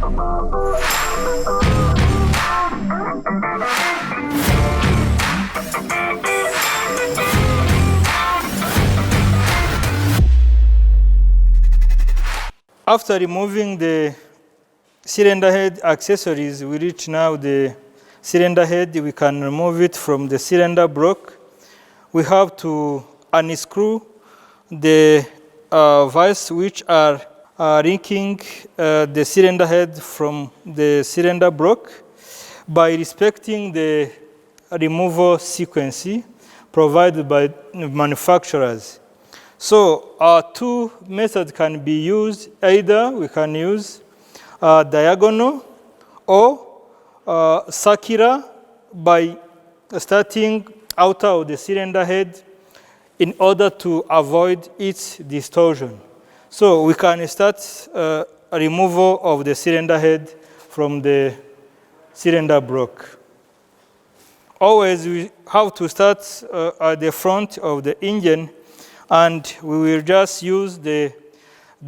After removing the cylinder head accessories, we reach now the cylinder head. We can remove it from the cylinder block. We have to unscrew the vise which are linking the cylinder head from the cylinder block by respecting the removal sequence provided by manufacturers. So two methods can be used. Either we can use diagonal or circular by starting outer of the cylinder head in order to avoid its distortion. So we can start a removal of the cylinder head from the cylinder block. Always we have to start at the front of the engine, and we will just use the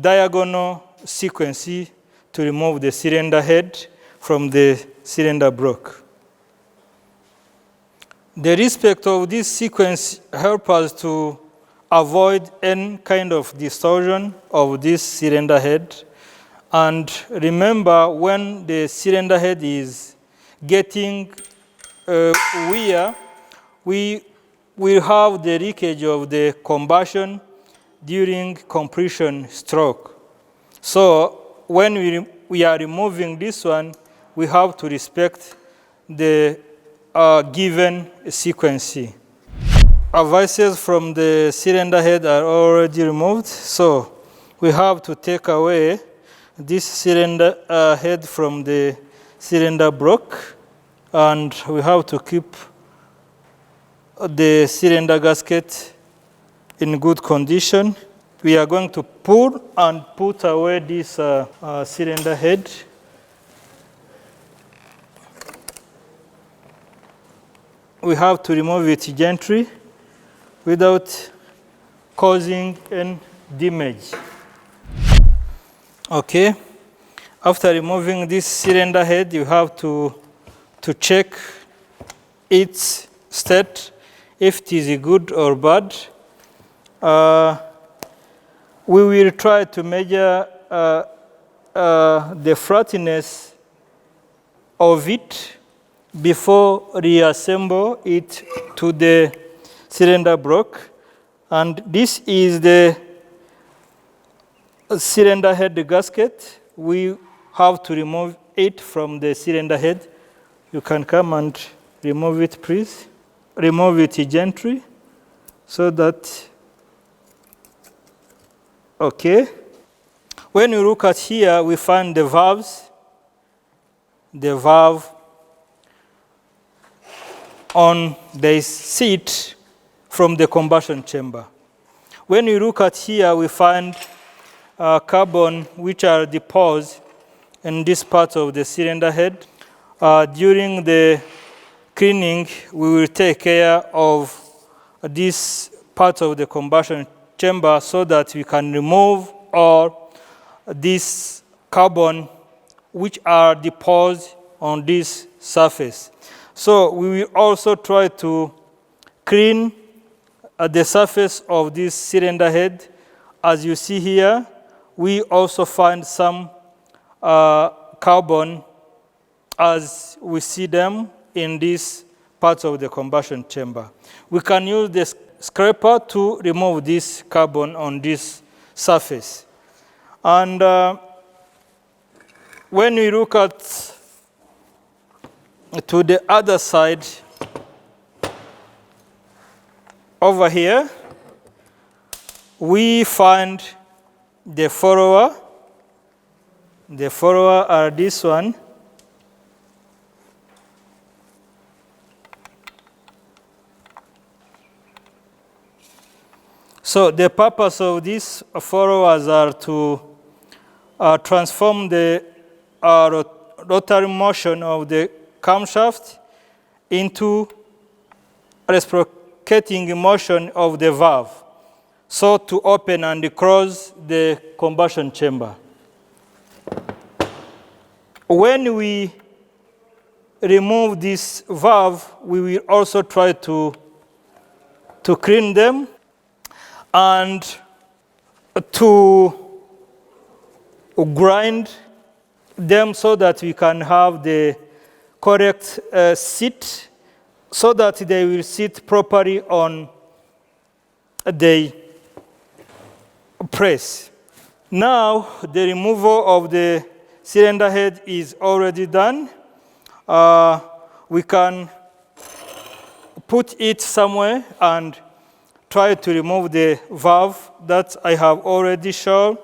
diagonal sequence to remove the cylinder head from the cylinder block. The respect of this sequence helps us to avoid any kind of distortion of this cylinder head. And remember, when the cylinder head is getting wear, we will have the leakage of the combustion during compression stroke. So when we are removing this one, we have to respect the given sequence. Our vices from the cylinder head are already removed, so we have to take away this cylinder head from the cylinder block, and we have to keep the cylinder gasket in good condition. We are going to pull and put away this cylinder head. We have to remove it gently without causing any damage. Okay. After removing this cylinder head, you have to check its state, if it is good or bad. We will try to measure the flatness of it before reassemble it to the cylinder block. And this is the cylinder head gasket. We have to remove it from the cylinder head. You can come and remove it, please. Remove it gently so that, okay. When you look at here, we find the valves. The valve on the seat from the combustion chamber. When you look at here, we find carbon which are deposited in this part of the cylinder head. During the cleaning, we will take care of this part of the combustion chamber so that we can remove all this carbon which are deposited on this surface. So we will also try to clean the surface of this cylinder head. As you see here, we also find some carbon as we see them in this part of the combustion chamber. We can use the scraper to remove this carbon on this surface. And when we look at to the other side, over here, we find the follower. The follower are this one. So the purpose of these followers are to transform the rotary motion of the camshaft into reciprocating motion of the valve, so to open and close the combustion chamber. When we remove this valve, we will also try to clean them and to grind them so that we can have the correct seat, so that they will sit properly on the press. Now the removal of the cylinder head is already done. We can put it somewhere and try to remove the valve that I have already shown.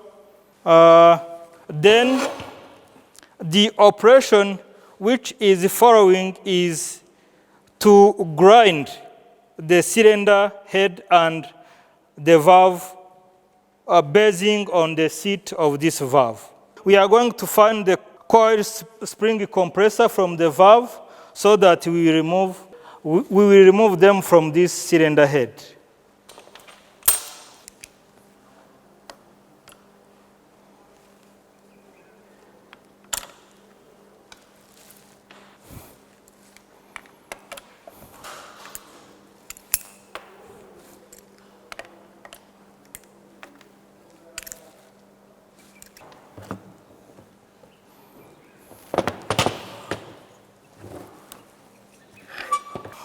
Then the operation which is following is to grind the cylinder head and the valve basing on the seat of this valve. We are going to find the coil spring compressor from the valve so that we will remove them from this cylinder head.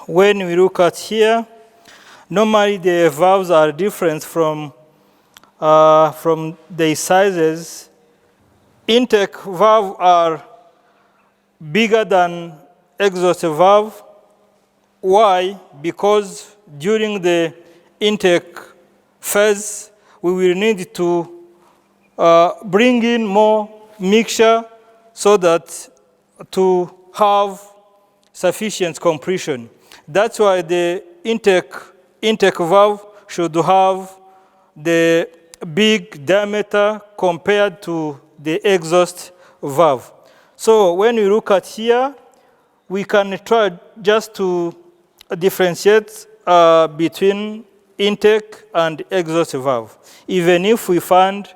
When we look at here, normally the valves are different from their sizes. Intake valves are bigger than exhaust valve. Why? Because during the intake phase, we will need to bring in more mixture so that to have sufficient compression. That's why the intake valve should have the big diameter compared to the exhaust valve. So when we look at here, we can try just to differentiate between intake and exhaust valve. Even if we find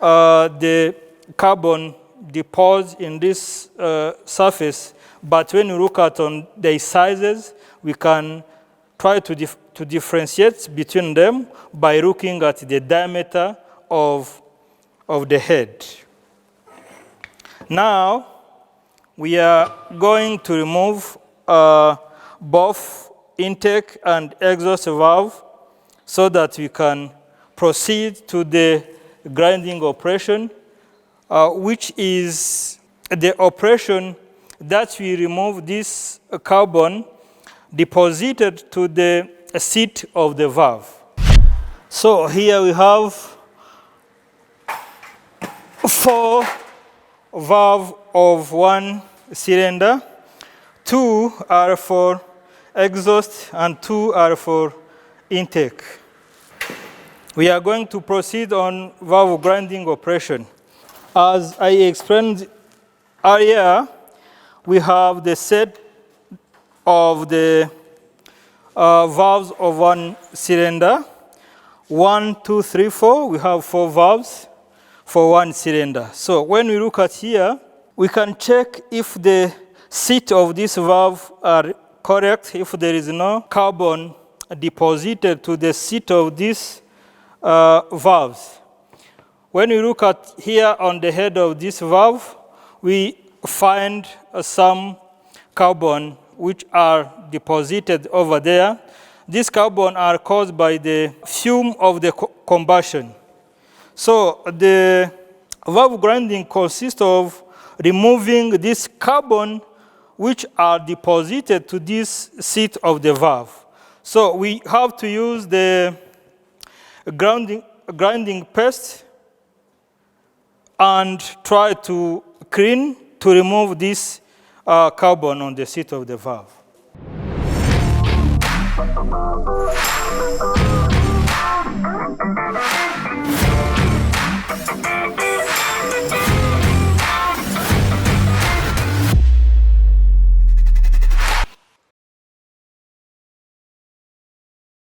the carbon deposit in this surface, but when we look at on their sizes, we can try to differentiate between them by looking at the diameter of the head. Now, we are going to remove both intake and exhaust valve so that we can proceed to the grinding operation, which is the operation that we remove this carbon deposited to the seat of the valve. So here we have 4 valves of 1 cylinder. 2 are for exhaust and 2 are for intake. We are going to proceed on valve grinding operation. As I explained earlier, we have the set of the valves of 1 cylinder. 1, 2, 3, 4. We have 4 valves for 1 cylinder. So when we look at here, we can check if the seat of this valve are correct, if there is no carbon deposited to the seat of these valves. When we look at here on the head of this valve, we find some carbon which are deposited over there. These carbon are caused by the fume of the combustion. So the valve grinding consists of removing this carbon which are deposited to this seat of the valve. So we have to use the grinding paste and try to clean to remove this carbon on the seat of the valve.